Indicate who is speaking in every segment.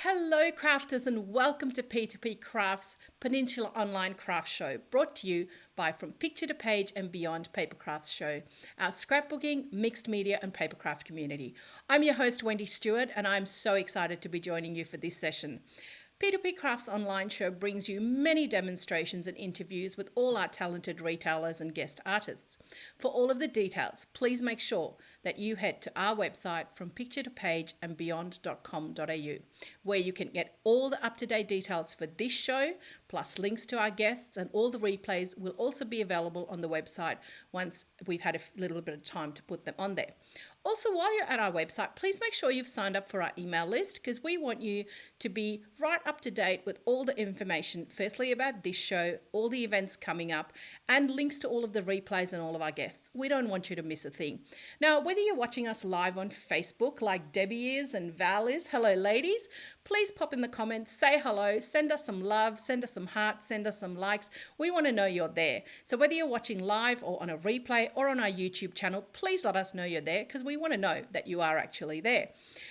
Speaker 1: Hello crafters and welcome to P2P Crafts Peninsula Online Craft Show, brought to you by From Picture to Page and Beyond Papercrafts Show, our scrapbooking, mixed media and papercraft community. I'm your host Wendy Stewart and I'm so excited to be joining you for this session. P2P Crafts Online Show brings you many demonstrations and interviews with all our talented retailers and guest artists. For all of the details, please make sure that you head to our website from picturetopageandbeyond.com.au, where you can get all the up-to-date details for this show, plus links to our guests, and all the replays will also be available on the website once we've had a little bit of time to put them on there. Also, while you're at our website, please make sure you've signed up for our email list because we want you to be right up to date with all the information, firstly about this show, all the events coming up, and links to all of the replays and all of our guests. We don't want you to miss a thing. Now, whether you're watching us live on Facebook like Debbie is and Val is, hello ladies, please pop in the comments, say hello, send us some love, send us some hearts, send us some likes. We want to know you're there. So whether you're watching live or on a replay or on our YouTube channel, please let us know you're there because we want to know that you are actually there.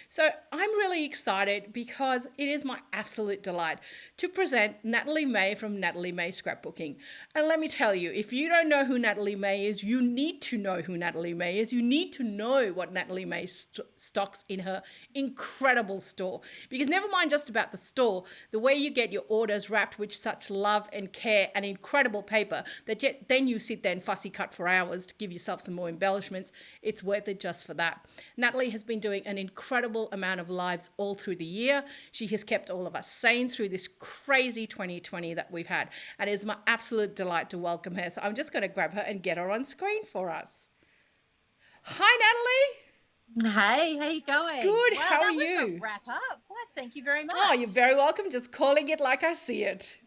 Speaker 1: So I'm really excited because it is my absolute delight to present Natalie May from Natalie May Scrapbooking. And let me tell you, if you don't know who Natalie May is, you need to know who Natalie May is. You need to know what Natalie May stocks in her incredible store. Because never mind just about the store, the way you get your orders wrapped with such love and care and incredible paper that then you sit there and fussy cut for hours to give yourself some more embellishments, it's worth it just for that. Natalie has been doing an incredible amount of lives all through the year. She has kept all of us sane through this crazy 2020 that we've had. And it is my absolute delight to welcome her. So I'm just going to grab her and get her on screen for us. Hi, Natalie.
Speaker 2: Hey, how you going?
Speaker 1: Good.
Speaker 2: Wow,
Speaker 1: How are
Speaker 2: that was
Speaker 1: you?
Speaker 2: a wrap up. Well, thank you very much.
Speaker 1: Oh, you're very welcome. Just calling it like I see it.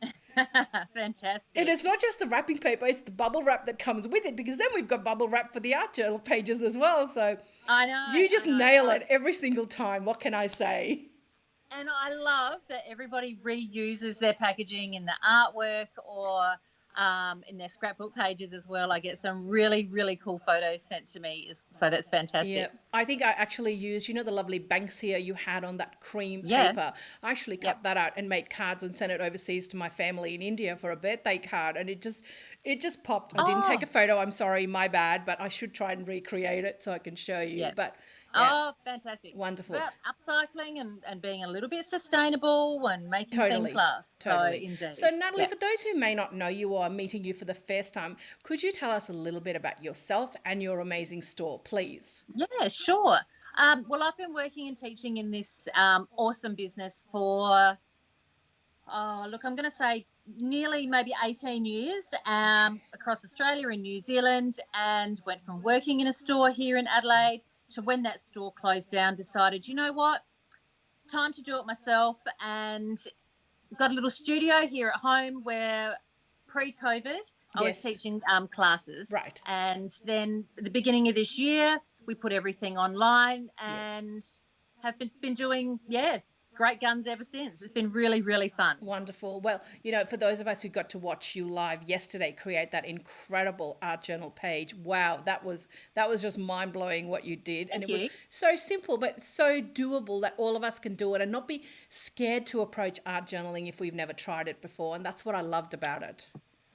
Speaker 2: Fantastic.
Speaker 1: And it's not just the wrapping paper, it's the bubble wrap that comes with it, because then we've got bubble wrap for the art journal pages as well. So
Speaker 2: I know.
Speaker 1: you just nail it every single time. What can I say?
Speaker 2: And I love that everybody reuses their packaging in the artwork or in their scrapbook pages as well. I get some really, really cool photos sent to me. So that's fantastic.
Speaker 1: Yeah, I think I actually used, the lovely Banksia you had on that cream
Speaker 2: Yeah.
Speaker 1: paper. I actually cut that out and made cards and sent it overseas to my family in India for a birthday card. And it just popped. I didn't take a photo. I'm sorry, my bad, but I should try and recreate it so I can show you.
Speaker 2: Yeah.
Speaker 1: But
Speaker 2: Oh, fantastic.
Speaker 1: Wonderful.
Speaker 2: About upcycling and being a little bit sustainable and making things last.
Speaker 1: Totally.
Speaker 2: So, indeed.
Speaker 1: So, Natalie, for those who may not know you or are meeting you for the first time, could you tell us a little bit about yourself and your amazing store, please?
Speaker 2: Yeah, sure. Well, I've been working and teaching in this awesome business for, I'm going to say nearly maybe 18 years across Australia and New Zealand, and went from working in a store here in Adelaide to when that store closed down, decided, you know what, time to do it myself, and got a little studio here at home where pre-COVID I was teaching classes.
Speaker 1: Right.
Speaker 2: And then at the beginning of this year, we put everything online and have been doing, great guns ever since. It's been really, really fun.
Speaker 1: Wonderful. Well, for those of us who got to watch you live yesterday create that incredible art journal page, wow, that was just mind-blowing what you did.
Speaker 2: Thank
Speaker 1: and
Speaker 2: you.
Speaker 1: It was so simple but so doable that all of us can do it and not be scared to approach art journaling if we've never tried it before. And that's what I loved about it.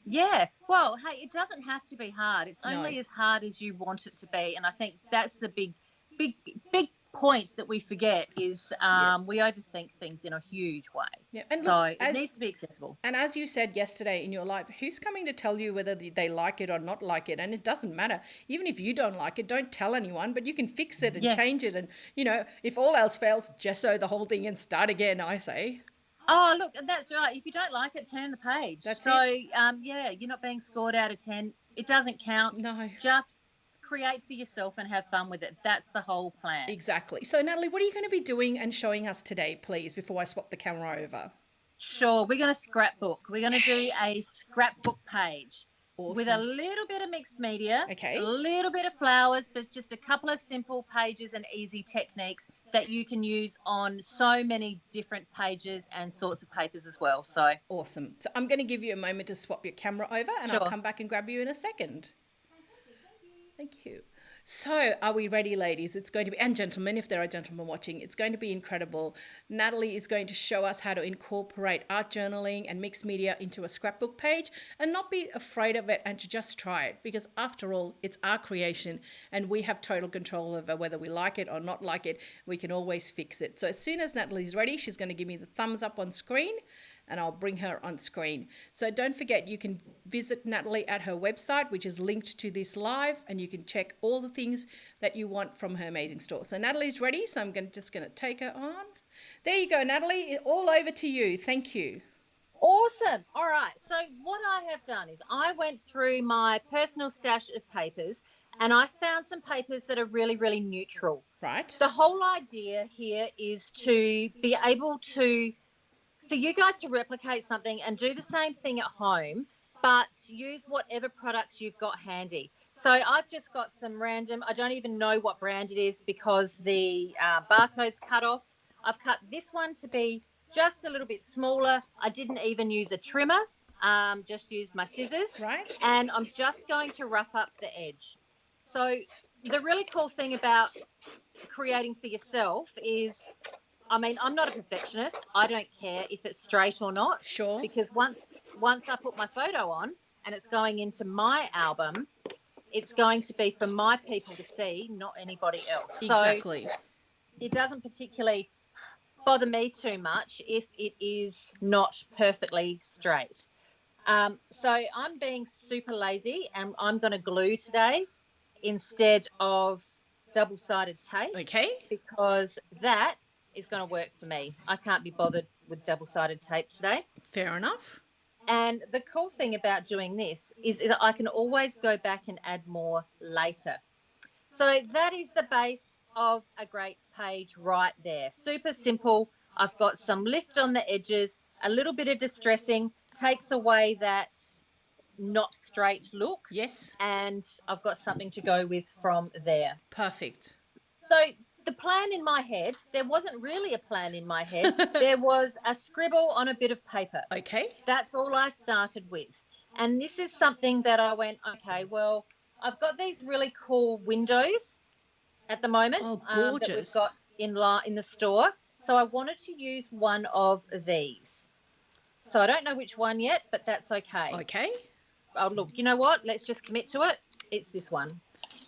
Speaker 2: Yeah. Well, hey, it doesn't have to be hard. It's only as hard as you want it to be. And I think that's the big point that we forget is we overthink things in a huge way.
Speaker 1: Yeah. And
Speaker 2: so it needs to be accessible.
Speaker 1: And as you said yesterday in your live, who's coming to tell you whether they like it or not like it? And it doesn't matter. Even if you don't like it, don't tell anyone, but you can fix it and change it. And, if all else fails, gesso the whole thing and start again, I say.
Speaker 2: Oh, look, that's right. If you don't like it, turn the page.
Speaker 1: That's
Speaker 2: it. You're not being scored out of 10. It doesn't count.
Speaker 1: No.
Speaker 2: Just create for yourself and have fun with it. That's the whole plan.
Speaker 1: Exactly. So, Natalie, what are you going to be doing and showing us today, please, before I swap the camera over?
Speaker 2: Sure. We're going to scrapbook. We're going to do a scrapbook page.
Speaker 1: Awesome.
Speaker 2: With a little bit of mixed media,
Speaker 1: okay,
Speaker 2: a little bit of flowers, but just a couple of simple pages and easy techniques that you can use on so many different pages and sorts of papers as well. So
Speaker 1: awesome. So I'm going to give you a moment to swap your camera over and I'll come back and grab you in a second. Thank you. So, are we ready, ladies? It's going to be, and gentlemen, if there are gentlemen watching, it's going to be incredible. Natalie is going to show us how to incorporate art journaling and mixed media into a scrapbook page and not be afraid of it and to just try it because, after all, it's our creation and we have total control over whether we like it or not like it. We can always fix it. So, as soon as Natalie's ready, she's going to give me the thumbs up on screen and I'll bring her on screen. So don't forget, you can visit Natalie at her website, which is linked to this live, and you can check all the things that you want from her amazing store. So Natalie's ready, so I'm just going to take her on. There you go, Natalie. All over to you. Thank you.
Speaker 2: Awesome. All right. So what I have done is I went through my personal stash of papers and I found some papers that are really, really neutral.
Speaker 1: Right.
Speaker 2: The whole idea here is to be able to for you guys to replicate something and do the same thing at home, but use whatever products you've got handy. So I've just got some random, I don't even know what brand it is because the barcode's cut off. I've cut this one to be just a little bit smaller. I didn't even use a trimmer, just used my scissors.
Speaker 1: Right.
Speaker 2: And I'm just going to rough up the edge. So the really cool thing about creating for yourself is I'm not a perfectionist. I don't care if it's straight or not.
Speaker 1: Sure.
Speaker 2: Because once I put my photo on and it's going into my album, it's going to be for my people to see, not anybody else.
Speaker 1: Exactly.
Speaker 2: So it doesn't particularly bother me too much if it is not perfectly straight. So I'm being super lazy and I'm going to glue today instead of double-sided tape.
Speaker 1: Okay.
Speaker 2: Because that is going to work for me. I can't be bothered with double-sided tape today.
Speaker 1: Fair enough.
Speaker 2: And the cool thing about doing this is I can always go back and add more later. So that is the base of a great page right there. Super simple. I've got some lift on the edges, a little bit of distressing, takes away that not straight look.
Speaker 1: Yes.
Speaker 2: And I've got something to go with from there.
Speaker 1: Perfect.
Speaker 2: So the plan in my head, there wasn't really a plan in my head. There was a scribble on a bit of paper.
Speaker 1: Okay.
Speaker 2: That's all I started with. And this is something that I went, okay, well, I've got these really cool windows at the moment that we've got in the store. So I wanted to use one of these. So I don't know which one yet, but that's okay.
Speaker 1: Okay.
Speaker 2: Oh, look, you know what? Let's just commit to it. It's this one.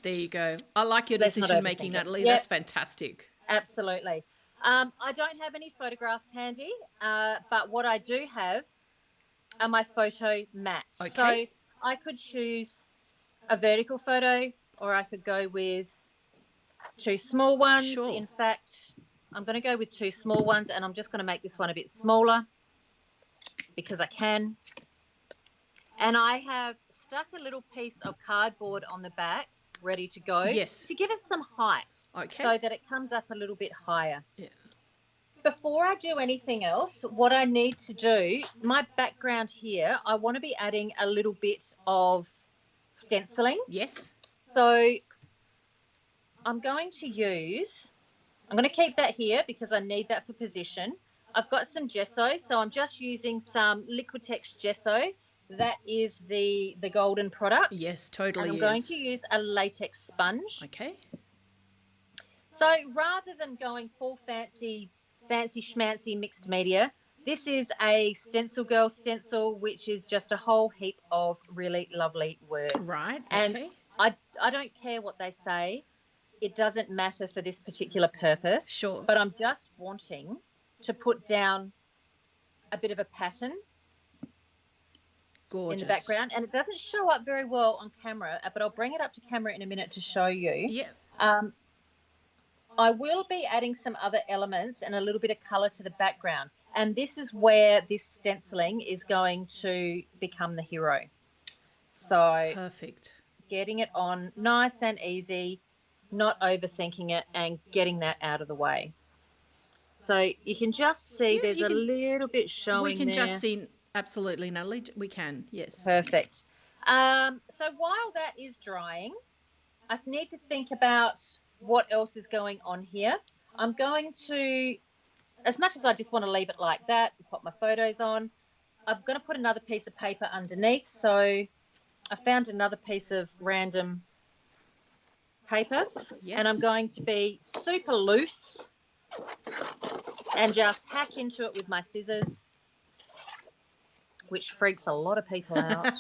Speaker 1: There you go. I like your decision making, Natalie.
Speaker 2: Yep.
Speaker 1: That's fantastic.
Speaker 2: Absolutely. I don't have any photographs handy, but what I do have are my photo mats.
Speaker 1: Okay.
Speaker 2: So I could choose a vertical photo or I could go with two small ones.
Speaker 1: Sure.
Speaker 2: In fact, I'm going to go with two small ones and I'm just going to make this one a bit smaller because I can. And I have stuck a little piece of cardboard on the back ready to go.
Speaker 1: Yes.
Speaker 2: To give it some height.
Speaker 1: Okay.
Speaker 2: So that it comes up a little bit higher.
Speaker 1: Yeah.
Speaker 2: Before I do anything else, what I need to do, my background here, I want to be adding a little bit of stenciling.
Speaker 1: Yes.
Speaker 2: So I'm going to keep that here because I need that for position. I've got some gesso, so I'm just using some Liquitex gesso. That is the golden product.
Speaker 1: Yes, totally.
Speaker 2: And I'm going to use a latex sponge.
Speaker 1: Okay.
Speaker 2: So rather than going full fancy schmancy mixed media, this is a Stencil Girl stencil, which is just a whole heap of really lovely words.
Speaker 1: Right.
Speaker 2: And
Speaker 1: okay.
Speaker 2: I don't care what they say. It doesn't matter for this particular purpose.
Speaker 1: Sure.
Speaker 2: But I'm just wanting to put down a bit of a pattern.
Speaker 1: Gorgeous.
Speaker 2: In the background, and it doesn't show up very well on camera, but I'll bring it up to camera in a minute to show you.
Speaker 1: Yeah.
Speaker 2: I will be adding some other elements and a little bit of colour to the background, and this is where this stenciling is going to become the hero. So
Speaker 1: perfect.
Speaker 2: Getting it on nice and easy, not overthinking it, and getting that out of the way. So you can just see there's a little bit showing.
Speaker 1: We can
Speaker 2: there.
Speaker 1: just see. Absolutely, Natalie, we can, yes.
Speaker 2: Perfect. So while that is drying, I need to think about what else is going on here. I'm going to, as much as I just want to leave it like that, pop my photos on, I'm going to put another piece of paper underneath. So I found another piece of random paper,
Speaker 1: Yes.
Speaker 2: and I'm going to be super loose and just hack into it with my scissors, which freaks a lot of people out.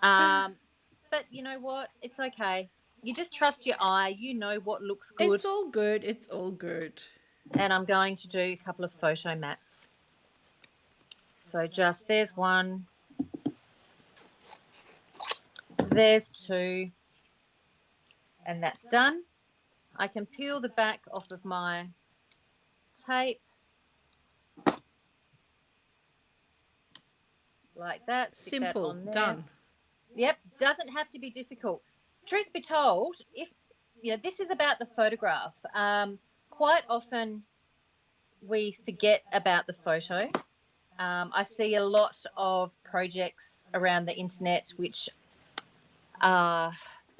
Speaker 2: But you know what? It's okay. You just trust your eye. You know what looks good.
Speaker 1: It's all good. It's all good.
Speaker 2: And I'm going to do a couple of photo mats. So just there's one. There's two. And that's done. I can peel the back off of my tape like that. Stick that
Speaker 1: Simple.
Speaker 2: on there.
Speaker 1: Done.
Speaker 2: Yep, doesn't have to be difficult. Truth be told, if this is about the photograph. Quite often we forget about the photo. I see a lot of projects around the internet which are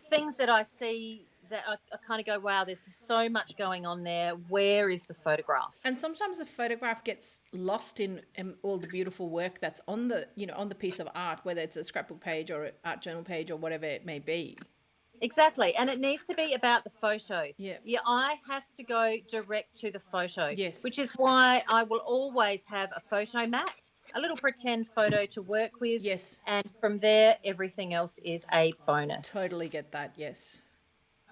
Speaker 2: things that I see that I kind of go, wow, there's so much going on there. Where is the photograph?
Speaker 1: And sometimes the photograph gets lost in all the beautiful work that's on the, on the piece of art, whether it's a scrapbook page or an art journal page or whatever it may be.
Speaker 2: Exactly. And it needs to be about the photo.
Speaker 1: Yeah.
Speaker 2: Your eye has to go direct to the photo.
Speaker 1: Yes.
Speaker 2: Which is why I will always have a photo mat, a little pretend photo to work with.
Speaker 1: Yes.
Speaker 2: And from there, everything else is a bonus.
Speaker 1: Totally get that. Yes.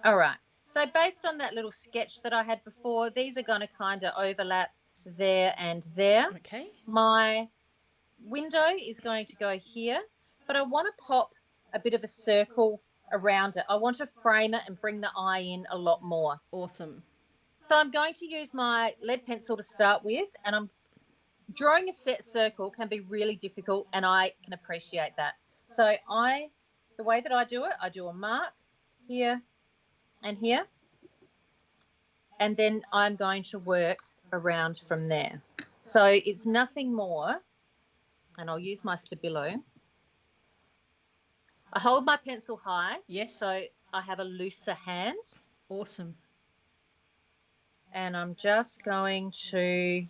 Speaker 2: All right. So based on that little sketch that I had before, these are going to kind of overlap there and there.
Speaker 1: Okay.
Speaker 2: My window is going to go here, but I want to pop a bit of a circle around it. I want to frame it and bring the eye in a lot more.
Speaker 1: Awesome.
Speaker 2: So I'm going to use my lead pencil to start with, and I'm drawing a set circle can be really difficult, and I can appreciate that. So the way that I do it, I do a mark here and here, and then I'm going to work around from there. So it's nothing more, and I'll use my Stabilo. I hold my pencil high.
Speaker 1: Yes.
Speaker 2: So I have a looser hand.
Speaker 1: Awesome.
Speaker 2: And I'm just going to...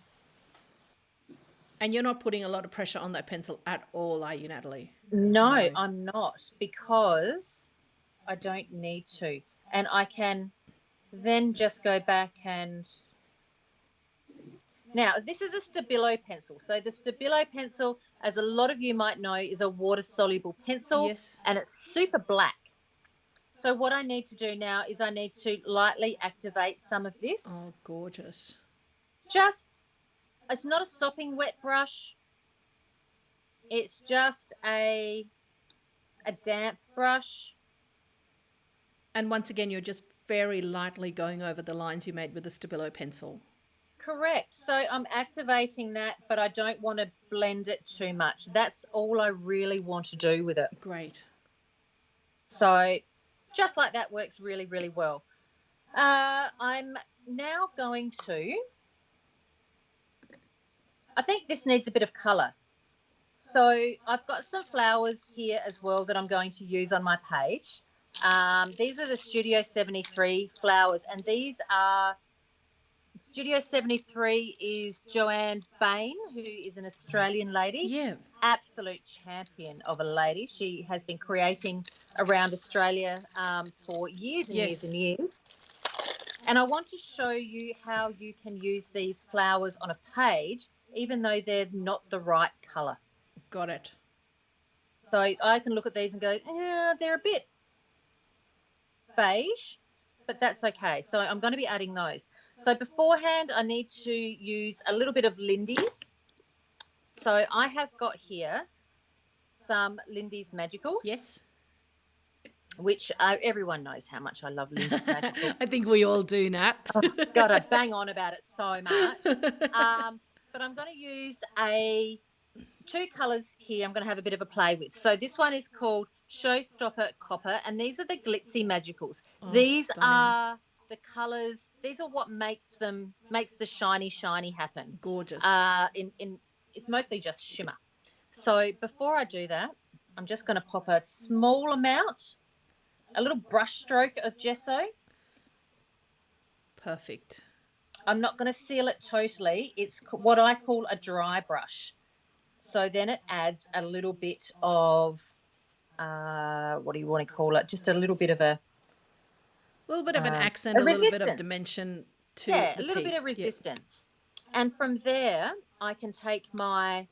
Speaker 1: And you're not putting a lot of pressure on that pencil at all, are you, Natalie?
Speaker 2: No, I'm not, because I don't need to. And I can then just go back and... Now, this is a Stabilo pencil. So the Stabilo pencil, as a lot of you might know, is a water-soluble pencil.
Speaker 1: Yes.
Speaker 2: And it's super black. So what I need to do now is I need to lightly activate some of this.
Speaker 1: Oh, gorgeous.
Speaker 2: It's not a sopping wet brush. It's just a damp brush.
Speaker 1: And once again, you're just very lightly going over the lines you made with the Stabilo pencil.
Speaker 2: Correct. So I'm activating that, but I don't want to blend it too much. That's all I really want to do with it.
Speaker 1: Great.
Speaker 2: So just like that works really, really well. I'm now going to... I think this needs a bit of colour. So I've got some flowers here as well that I'm going to use on my page. These are the Studio 73 flowers, and these are... Studio 73 is Joanne Bain, who is an Australian lady.
Speaker 1: Yeah.
Speaker 2: Absolute champion of a lady. She has been creating around Australia for years and years and years. And I want to show you how you can use these flowers on a page, even though they're not the right colour.
Speaker 1: Got it.
Speaker 2: So I can look at these and go, yeah, they're a bit beige, but that's okay. So I'm going to be adding those. So beforehand, I need to use a little bit of Lindy's. So I have got here some Lindy's Magicals.
Speaker 1: Yes.
Speaker 2: Which everyone knows how much I love Lindy's Magical.
Speaker 1: I think we all do, Nat.
Speaker 2: Oh, God, I bang on about it so much. But I'm going to use two colours here I'm going to have a bit of a play with. So this one is called Showstopper Copper, and these are the glitzy Magicals.
Speaker 1: Oh,
Speaker 2: these
Speaker 1: stunning.
Speaker 2: are the colours. These are what makes the shiny happen.
Speaker 1: Gorgeous.
Speaker 2: It's mostly just shimmer. So before I do that, I'm just going to pop a small amount, a little brush stroke of gesso.
Speaker 1: Perfect.
Speaker 2: I'm not going to seal it totally. It's what I call a dry brush. So then it adds a little bit of, what do you want to call it? Just a little bit of a
Speaker 1: little bit of an accent,
Speaker 2: a
Speaker 1: a little bit of
Speaker 2: resistance.
Speaker 1: dimension to
Speaker 2: Yeah,
Speaker 1: the
Speaker 2: a little bit of
Speaker 1: piece. Yep.
Speaker 2: resistance. And from there, I can take my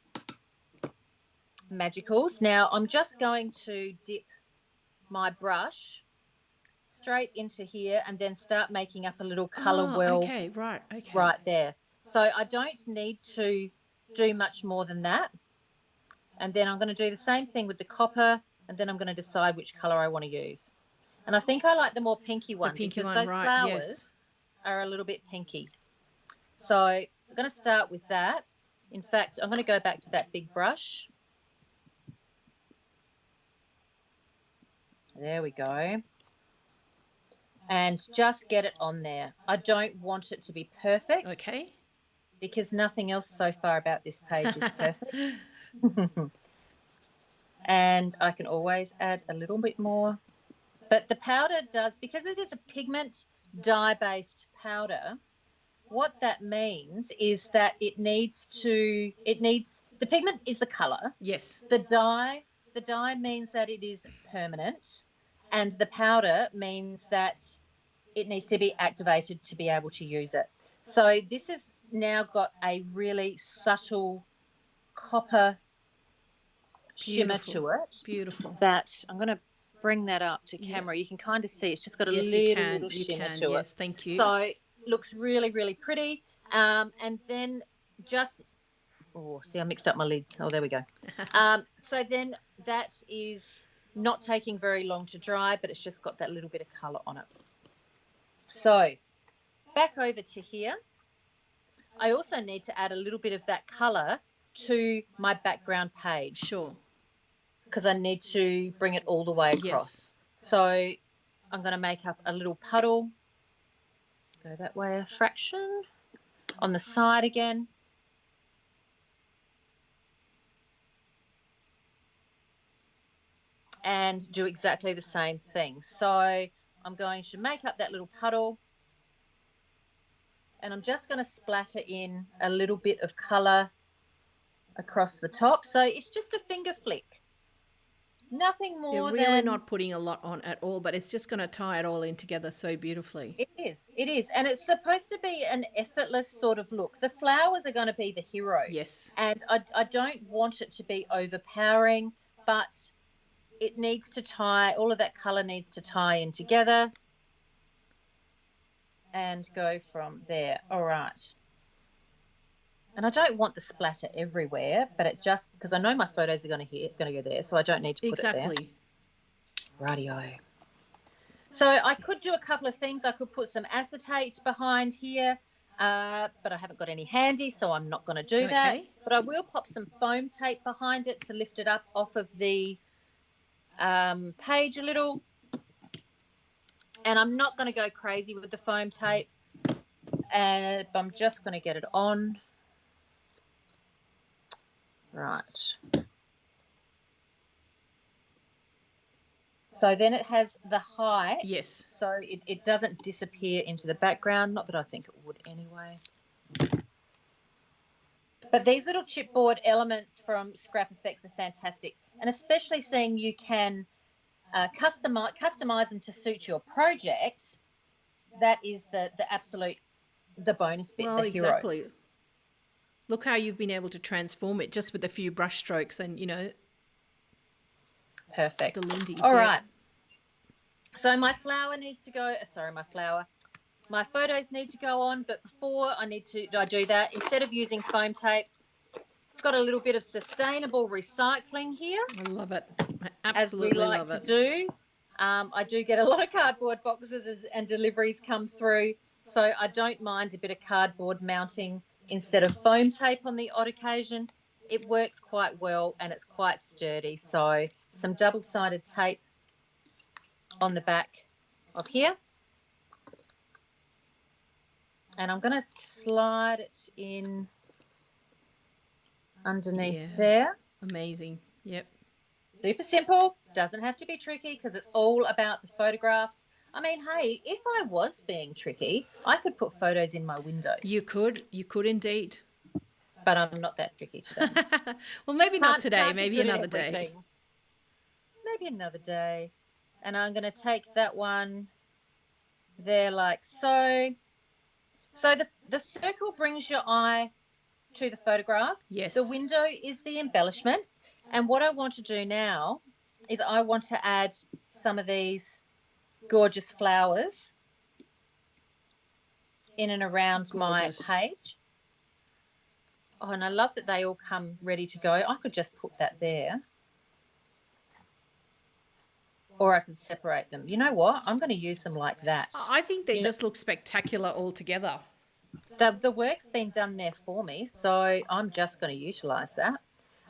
Speaker 2: magicals. Now, I'm just going to dip my brush straight into here and then start making up a little colour well
Speaker 1: okay, right, okay.
Speaker 2: right there. So I don't need to do much more than that. And then I'm going to do the same thing with the copper, and then I'm going to decide which colour I want to use. And I think I like the more pinky one
Speaker 1: pinky
Speaker 2: because
Speaker 1: one,
Speaker 2: those
Speaker 1: right,
Speaker 2: flowers
Speaker 1: yes.
Speaker 2: are a little bit pinky. So I'm going to start with that. In fact, I'm going to go back to that big brush. There we go. And just get it on there. I don't want it to be perfect.
Speaker 1: Okay.
Speaker 2: Because nothing else so far about this page is perfect. And I can always add a little bit more. But the powder does, because it is a pigment dye-based powder, what that means is that the pigment is the colour.
Speaker 1: Yes.
Speaker 2: The dye means that it is permanent, and the powder means that it needs to be activated to be able to use it. So this has now got a really subtle copper shimmer to it.
Speaker 1: Beautiful.
Speaker 2: That I'm going to bring that up to camera. You can kind of see it's just got a
Speaker 1: yes,
Speaker 2: little shimmer to it.
Speaker 1: Yes, thank you.
Speaker 2: So it looks really, really pretty. And then just, see, I mixed up my lids. Oh, there we go. So then that is not taking very long to dry, but it's just got that little bit of colour on it. So back over to here. I also need to add a little bit of that colour to my background page.
Speaker 1: Sure.
Speaker 2: Because I need to bring it all the way across. Yes. So I'm going to make up a little puddle. Go that way a fraction. On the side again. And do exactly the same thing. So I'm going to make up that little puddle. And I'm just going to splatter in a little bit of colour across the top. So it's just a finger flick. Nothing more.
Speaker 1: You're really not putting a lot on at all, but it's just going to tie it all in together so beautifully.
Speaker 2: It is. And it's supposed to be an effortless sort of look. The flowers are going to be the hero.
Speaker 1: Yes.
Speaker 2: And I don't want it to be overpowering, but it needs to tie, all of that colour needs to tie in together and go from there. All right. And I don't want the splatter everywhere, but it just, because I know my photos are going to go there, so I don't need to put it there.
Speaker 1: Exactly.
Speaker 2: Rightio. So I could do a couple of things. I could put some acetate behind here, but I haven't got any handy, so I'm not going to do that. But I will pop some foam tape behind it to lift it up off of the page a little. And I'm not going to go crazy with the foam tape. I'm just going to get it on. Right. So then it has the height.
Speaker 1: Yes.
Speaker 2: So it doesn't disappear into the background. Not that I think it would anyway. But these little chipboard elements from Scrap Effects are fantastic. And especially seeing you can customize them to suit your project. That is the absolute, the bonus bit, the hero.
Speaker 1: Exactly. Look how you've been able to transform it just with a few brush strokes and,
Speaker 2: perfect.
Speaker 1: The Lindy.
Speaker 2: All right. So my flower needs to go, my photos need to go on, but before I do that, instead of using foam tape, I've got a little bit of sustainable recycling here.
Speaker 1: I love it. I absolutely love it.
Speaker 2: As we like to do. I do get a lot of cardboard boxes and deliveries come through, so I don't mind a bit of cardboard mounting instead of foam tape on the odd occasion. It works quite well and it's quite sturdy. So some double-sided tape on the back of here. And I'm going to slide it in underneath there.
Speaker 1: Amazing. Yep.
Speaker 2: Super simple. Doesn't have to be tricky because it's all about the photographs. I mean, hey, if I was being tricky, I could put photos in my windows.
Speaker 1: You could indeed.
Speaker 2: But I'm not that tricky today.
Speaker 1: Well, maybe not today. Maybe another day.
Speaker 2: Maybe another day. And I'm going to take that one there like so. So the circle brings your eye to the photograph.
Speaker 1: Yes.
Speaker 2: The window is the embellishment. And what I want to do now is I want to add some of these gorgeous flowers in and around my
Speaker 1: Gorgeous.
Speaker 2: page. Oh, and I love that they all come ready to go. I could just put that there. Or I could separate them. You know what? I'm going to use them like that.
Speaker 1: I think they
Speaker 2: You know,
Speaker 1: just look spectacular all together.
Speaker 2: the work's been done there for me, so I'm just going to utilise that.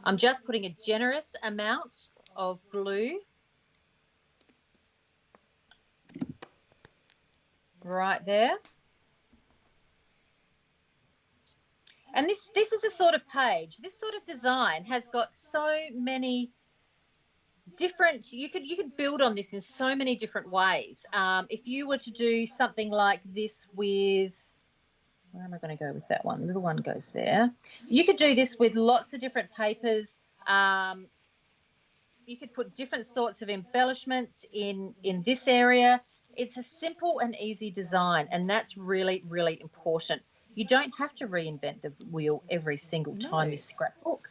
Speaker 2: I'm just putting a generous amount of glue right there. And this is a sort of page. This sort of design has got so many different. You could build on this in so many different ways. If you were to do something like this with, where am I going to go with that one? The little one goes there. You could do this with lots of different papers. You could put different sorts of embellishments in this area. It's a simple and easy design, and that's really, really important. You don't have to reinvent the wheel every single time you scrapbook.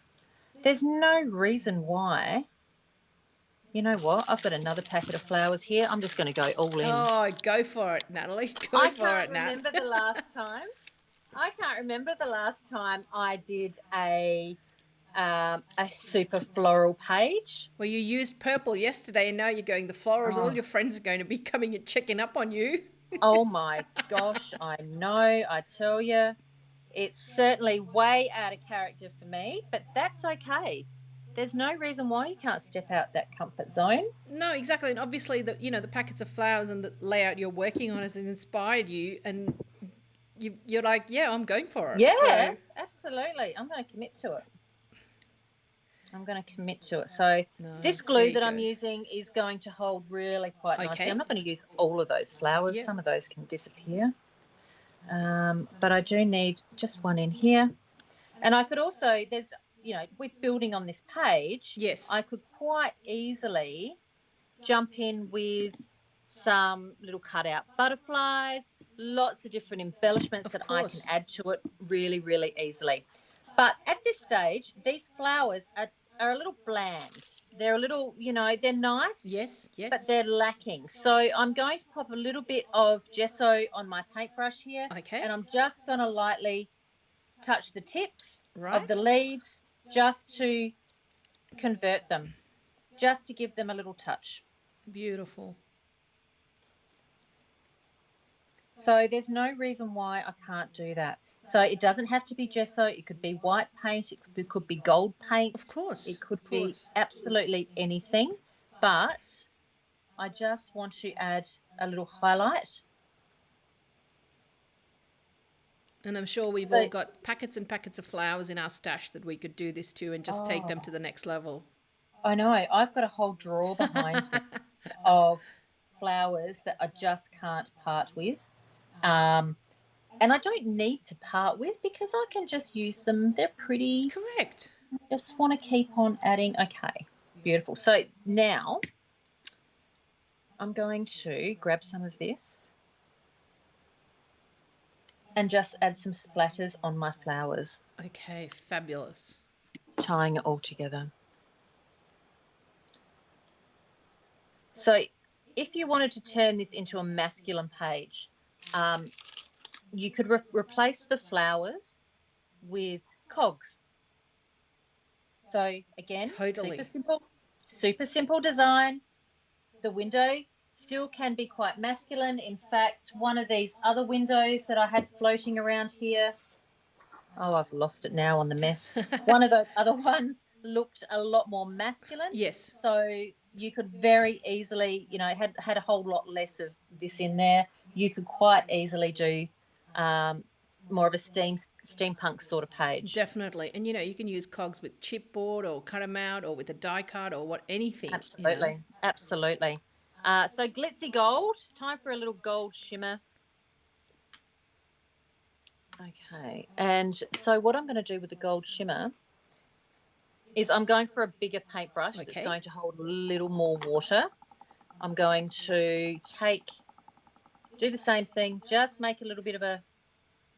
Speaker 2: There's no reason why. You know what? I've got another packet of flowers here. I'm just going to go all in.
Speaker 1: Oh, go for it, Natalie. Go
Speaker 2: I
Speaker 1: for
Speaker 2: can't
Speaker 1: it, Nat.
Speaker 2: remember the last time. I can't remember the last time I did a super floral page.
Speaker 1: Well, you used purple yesterday and now you're going the florals.
Speaker 2: Oh.
Speaker 1: All your friends are going to be coming and checking up on you.
Speaker 2: Oh my gosh, I know, I tell you. It's certainly way out of character for me, but that's okay. There's no reason why you can't step out that comfort zone.
Speaker 1: No, exactly. And obviously, the packets of flowers and the layout you're working on has inspired you, and you're like, yeah, I'm going for it.
Speaker 2: Yeah,
Speaker 1: So,
Speaker 2: absolutely. I'm going to commit to it. So this
Speaker 1: there
Speaker 2: glue
Speaker 1: you
Speaker 2: that
Speaker 1: go.
Speaker 2: I'm using is going to hold really quite nicely.
Speaker 1: Okay.
Speaker 2: I'm not going to use all of those flowers.
Speaker 1: Yep.
Speaker 2: Some of those can disappear. But I do need just one in here. And I could also, with building on this page,
Speaker 1: Yes.
Speaker 2: I could quite easily jump in with some little cutout butterflies, lots of different embellishments that I can add to it really, really easily. But at this stage, these flowers are a little bland. They're a little, they're nice.
Speaker 1: Yes, yes.
Speaker 2: But they're lacking. So I'm going to pop a little bit of gesso on my paintbrush here.
Speaker 1: Okay.
Speaker 2: And I'm just going to lightly touch the tips
Speaker 1: Right.
Speaker 2: of the leaves just to convert them, just to give them a little touch.
Speaker 1: Beautiful.
Speaker 2: So there's no reason why I can't do that. So it doesn't have to be gesso. It could be white paint. It could be gold paint.
Speaker 1: Of course.
Speaker 2: It could
Speaker 1: Of
Speaker 2: be
Speaker 1: course.
Speaker 2: absolutely anything. But I just want to add a little highlight.
Speaker 1: And I'm sure we've all got packets and packets of flowers in our stash that we could do this to and just take them to the next level.
Speaker 2: I know. I've got a whole drawer behind me of flowers that I just can't part with. And I don't need to part with because I can just use them. They're pretty.
Speaker 1: Correct.
Speaker 2: I just want to keep on adding. Okay, beautiful. So now I'm going to grab some of this and just add some splatters on my flowers.
Speaker 1: Okay, fabulous.
Speaker 2: Tying it all together. So if you wanted to turn this into a masculine page, you could replace the flowers with cogs. So again,
Speaker 1: Totally.
Speaker 2: super simple design. The window still can be quite masculine. In fact, one of these other windows that I had floating around here, oh, I've lost it now on the mess. One of those other ones looked a lot more masculine.
Speaker 1: Yes.
Speaker 2: So you could very easily, had a whole lot less of this in there. You could quite easily do more of a steampunk sort of page.
Speaker 1: Definitely. And, you can use cogs with chipboard or cut them out or with a die cut or anything.
Speaker 2: Absolutely. Absolutely. So glitzy gold, time for a little gold shimmer. Okay. And so what I'm going to do with the gold shimmer is I'm going for a bigger paintbrush that's going to hold a little more water. I'm going to take do the same thing. Just make a little bit of a,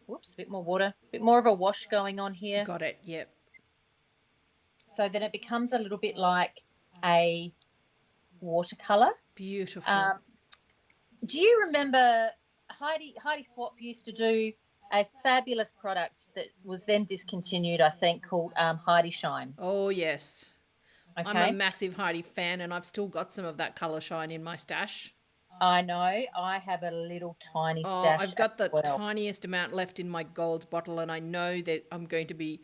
Speaker 2: whoops, a bit more water, a bit more of a wash going on here.
Speaker 1: Got it. Yep.
Speaker 2: So then it becomes a little bit like a watercolor.
Speaker 1: Beautiful.
Speaker 2: Do you remember Heidi Swap used to do a fabulous product that was then discontinued, I think, called Heidi Shine.
Speaker 1: Oh, yes. I'm a
Speaker 2: Okay.
Speaker 1: massive Heidi fan, and I've still got some of that colour shine in my stash.
Speaker 2: I know. I have a little tiny
Speaker 1: Oh,
Speaker 2: stash
Speaker 1: I've
Speaker 2: as
Speaker 1: got the
Speaker 2: well.
Speaker 1: tiniest amount left in my gold bottle, and I know that I'm going to be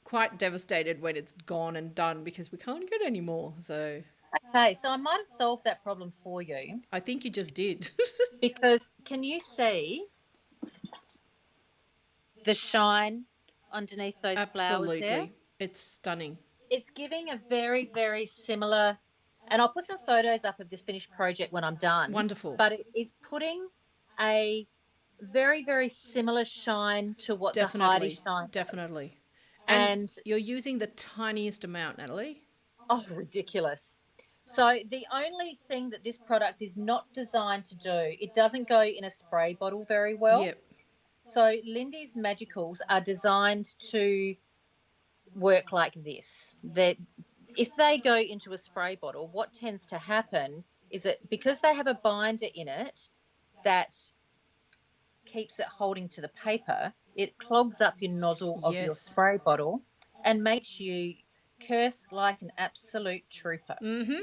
Speaker 1: quite devastated when it's gone and done because we can't get any more. So
Speaker 2: Okay, so I might have solved that problem for you
Speaker 1: I think you just did.
Speaker 2: because can you see the shine underneath those flowers there?
Speaker 1: Absolutely. It's stunning.
Speaker 2: It's giving a very, very similar, and I'll put some photos up of this finished project when I'm done.
Speaker 1: Wonderful.
Speaker 2: But it is putting a very, very similar shine to what the Heidi
Speaker 1: Definitely.
Speaker 2: shine does.
Speaker 1: Definitely. And
Speaker 2: And,
Speaker 1: you're using the tiniest amount, Natalie.
Speaker 2: oh, ridiculous. So the only thing that this product is not designed to do, it doesn't go in a spray bottle very well.
Speaker 1: Yep.
Speaker 2: So Lindy's Magicals are designed to work like this. That if they go into a spray bottle, what tends to happen is that because they have a binder in it that keeps it holding to the paper, it clogs up your nozzle of your
Speaker 1: Yes.
Speaker 2: spray bottle and makes you curse like an absolute trooper,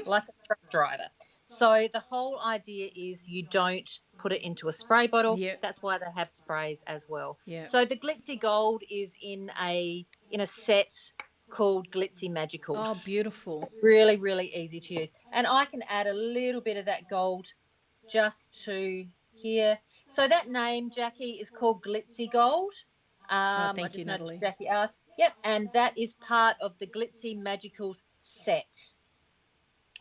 Speaker 2: like a truck driver. So the whole idea is you don't put it into a spray bottle.
Speaker 1: Yep.
Speaker 2: That's why they have sprays as well.
Speaker 1: Yep.
Speaker 2: So the glitzy gold is in a set called Glitzy Magicals.
Speaker 1: Oh, beautiful.
Speaker 2: Really, really easy to use. And I can add a little bit of that gold just to here. So that name, Jackie, is called Glitzy Gold. I
Speaker 1: thank
Speaker 2: just
Speaker 1: you,
Speaker 2: noticed
Speaker 1: Natalie.
Speaker 2: Jackie asked. Yep, and that is part of the Glitzy Magicals set.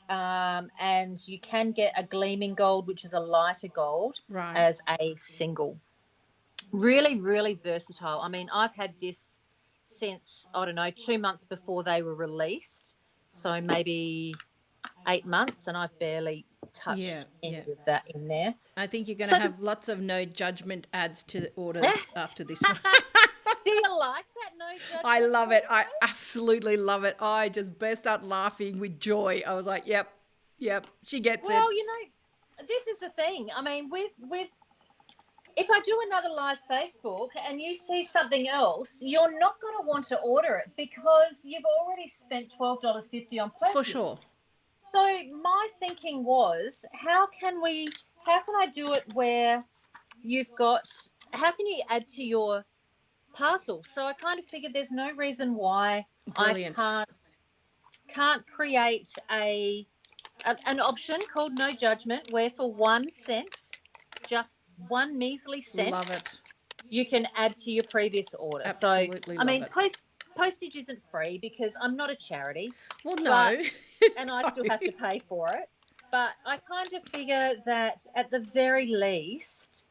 Speaker 2: And you can get a gleaming gold, which is a lighter gold,
Speaker 1: Right.
Speaker 2: as a single. Really, really versatile. I mean, I've had this since, I don't know, 2 months before they were released. So maybe 8 months, and I've barely touched any of that in there.
Speaker 1: I think you're going
Speaker 2: So
Speaker 1: to have lots of no judgment adds to the orders after this one.
Speaker 2: do you like that no judgment?
Speaker 1: I love it. I absolutely love it. I just burst out laughing with joy. I was like, yep, she gets it.
Speaker 2: Well, you know, this is the thing. I mean, with if I do another live Facebook and you see something else, you're not going to want to order it because you've already spent $12.50 on postage.
Speaker 1: For sure.
Speaker 2: So my thinking was, how can I do it where how can you add to your parcel? So I kind of figured there's no reason why
Speaker 1: Brilliant.
Speaker 2: I can't create an option called no judgment where for 1 cent, just 1 measly cent,
Speaker 1: Love it.
Speaker 2: you can add to your previous order.
Speaker 1: Absolutely
Speaker 2: So I mean,
Speaker 1: love it.
Speaker 2: postage isn't free because I'm not a charity.
Speaker 1: Well, no.
Speaker 2: And I still have to pay for it. But I kind of figure that at the very least,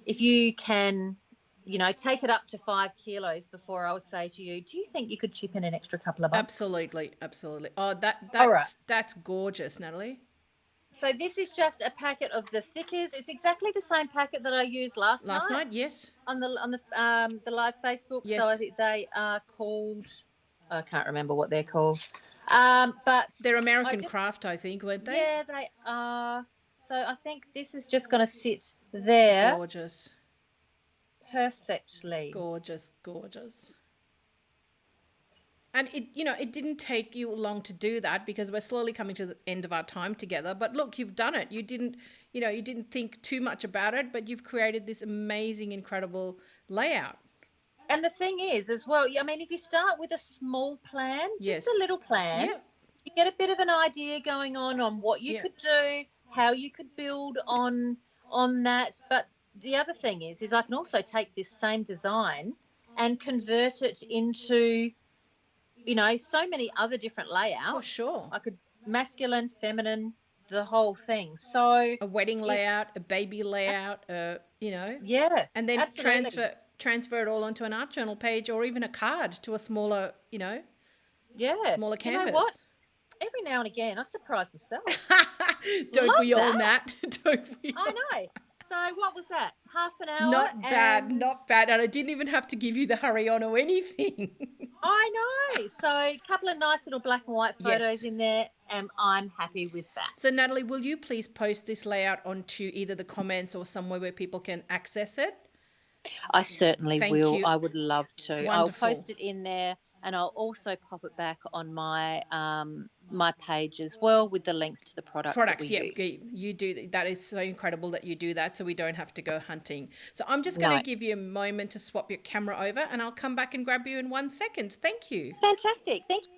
Speaker 2: if you can, you know, take it up to 5 kilos before I would say to you, do you think you could chip in an extra couple of bucks?
Speaker 1: Absolutely. Oh,
Speaker 2: All right.
Speaker 1: that's gorgeous, Natalie.
Speaker 2: So this is just a packet of the thickers. It's exactly the same packet that I used last night.
Speaker 1: Yes.
Speaker 2: On the live Facebook.
Speaker 1: Yes.
Speaker 2: So I think they are called, I can't remember what they're called. But
Speaker 1: they're American craft, I think, weren't they?
Speaker 2: Yeah, they are. So I think this is just going to sit there.
Speaker 1: Gorgeous.
Speaker 2: Perfectly.
Speaker 1: Gorgeous. And it didn't take you long to do that because we're slowly coming to the end of our time together. But look, you've done it. You didn't think too much about it, but you've created this amazing, incredible layout.
Speaker 2: And the thing is, as well, I mean, if you start with a small plan, just a little plan, you get a bit of an idea going on what you could do, how you could build on that. But the other thing is I can also take this same design and convert it into, you know, so many other different layouts.
Speaker 1: For sure.
Speaker 2: I could masculine, feminine, the whole thing. So
Speaker 1: a wedding layout, a baby layout,
Speaker 2: Yeah.
Speaker 1: and then
Speaker 2: absolutely.
Speaker 1: transfer it all onto an art journal page or even a card to a smaller, smaller canvas.
Speaker 2: You know what? Every now and again, I surprise myself.
Speaker 1: Don't
Speaker 2: Love
Speaker 1: we all,
Speaker 2: that.
Speaker 1: Nat? Don't we?
Speaker 2: I know. So what was that? Half an hour,
Speaker 1: Not bad,
Speaker 2: and
Speaker 1: not bad. And I didn't even have to give you the hurry on or anything.
Speaker 2: I know. So a couple of nice little black and white photos
Speaker 1: Yes.
Speaker 2: in there, and I'm happy with
Speaker 1: So,
Speaker 2: that.
Speaker 1: Natalie, will you please post this layout onto either the comments or somewhere where people can access it?
Speaker 2: I certainly
Speaker 1: Thank
Speaker 2: will.
Speaker 1: you.
Speaker 2: I would love to. I'll
Speaker 1: Wonderful.
Speaker 2: post it in there, and I'll also pop it back on my page as well with the links to the products that we
Speaker 1: Products, yep,
Speaker 2: use.
Speaker 1: you do that. Is so incredible that you do that, so we don't have to go hunting. So I'm just going to
Speaker 2: No,
Speaker 1: give you a moment to swap your camera over, and I'll come back and grab you in 1 second. Thank you.
Speaker 2: fantastic. Thank you.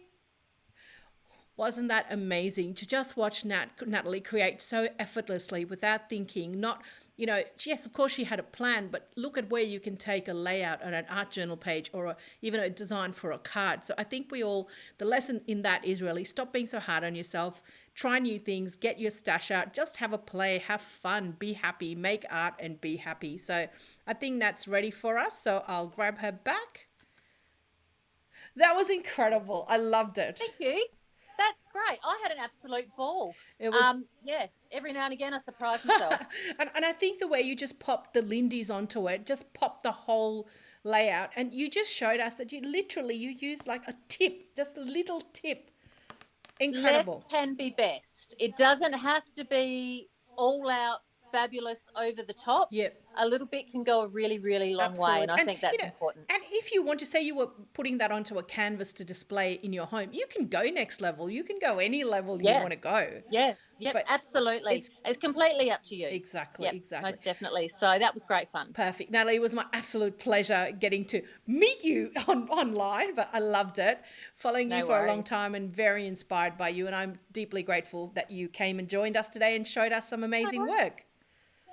Speaker 1: Wasn't that amazing to just watch Natalie create so effortlessly without thinking? Not, yes, of course she had a plan, but look at where you can take a layout on an art journal page or even a design for a card. So I think the lesson in that is really stop being so hard on yourself, try new things, get your stash out, just have a play, have fun, be happy, make art and be happy. So I think that's ready for us. So I'll grab her back. That was incredible. I loved it.
Speaker 2: Thank you. That's great. I had an absolute ball.
Speaker 1: It was
Speaker 2: Yeah. Every now and again, I surprise myself.
Speaker 1: and I think the way you just popped the Lindy's onto it, just popped the whole layout, and you just showed us that you used like a tip, just a little tip.
Speaker 2: Less
Speaker 1: Incredible.
Speaker 2: can be best. It doesn't have to be all out fabulous over the top.
Speaker 1: Yep.
Speaker 2: A little bit can go a really, really long way, and
Speaker 1: Absolutely.
Speaker 2: I think that's important.
Speaker 1: And if you want to say you were putting that onto a canvas to display in your home, you can go next level. You can go any level you
Speaker 2: Yeah.
Speaker 1: want to go.
Speaker 2: Yeah. Yep.
Speaker 1: But
Speaker 2: Absolutely.
Speaker 1: it's
Speaker 2: It's completely up to you.
Speaker 1: exactly,
Speaker 2: Yep.
Speaker 1: exactly.
Speaker 2: Most definitely. So that was great fun.
Speaker 1: Perfect. Natalie, it was my absolute pleasure getting to meet you online, but I loved it. Following you
Speaker 2: No
Speaker 1: for a long
Speaker 2: worries.
Speaker 1: time and very inspired by you. And I'm deeply grateful that you came and joined us today and showed us some amazing work.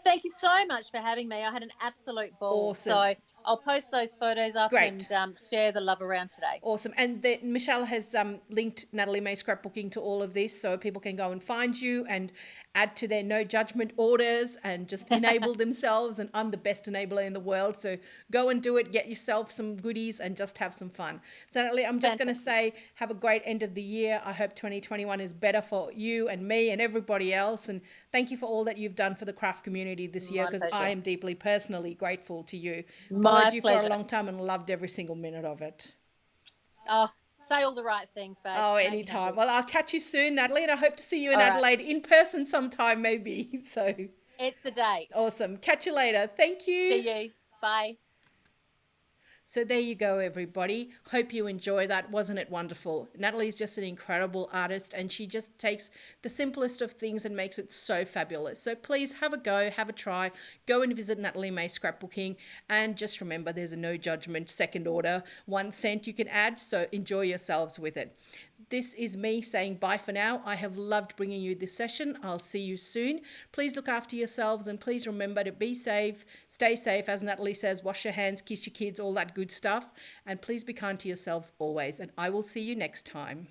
Speaker 2: Thank you so much for having me. I had an absolute ball.
Speaker 1: Awesome.
Speaker 2: So I'll post those photos up and
Speaker 1: Great.
Speaker 2: share the love around today.
Speaker 1: Awesome. And Michelle has linked Natalie May Scrapbooking to all of this so people can go and find you and add to their no judgment orders and just enable themselves. And I'm the best enabler in the world. So go and do it. Get yourself some goodies and just have some fun. So Natalie, I'm just going to say have a great end of the year. I hope 2021 is better for you and me and everybody else. And thank you for all that you've done for the craft community this year,
Speaker 2: My
Speaker 1: because I
Speaker 2: pleasure.
Speaker 1: am deeply personally grateful to you.
Speaker 2: My
Speaker 1: Followed you for a
Speaker 2: pleasure.
Speaker 1: long time and loved every single minute of it.
Speaker 2: Oh, say all the right things, babe.
Speaker 1: Oh,
Speaker 2: Make me
Speaker 1: anytime.
Speaker 2: happy.
Speaker 1: Well, I'll catch you soon, Natalie, and I hope to see you in
Speaker 2: All right.
Speaker 1: Adelaide in person sometime, maybe. So
Speaker 2: It's a date.
Speaker 1: awesome. Catch you later. Thank you.
Speaker 2: See you. Bye.
Speaker 1: So there you go, everybody. Hope you enjoy that. Wasn't it wonderful? Natalie's just an incredible artist, and she just takes the simplest of things and makes it so fabulous. So please have a go, have a try. Go and visit Natalie May Scrapbooking, and just remember there's a no judgment second order 1 cent you can add, so enjoy yourselves with it. This is me saying bye for now. I have loved bringing you this session. I'll see you soon. Please look after yourselves and please remember to be safe, stay safe, as Natalie says, wash your hands, kiss your kids, all that good stuff. And please be kind to yourselves always. And I will see you next time.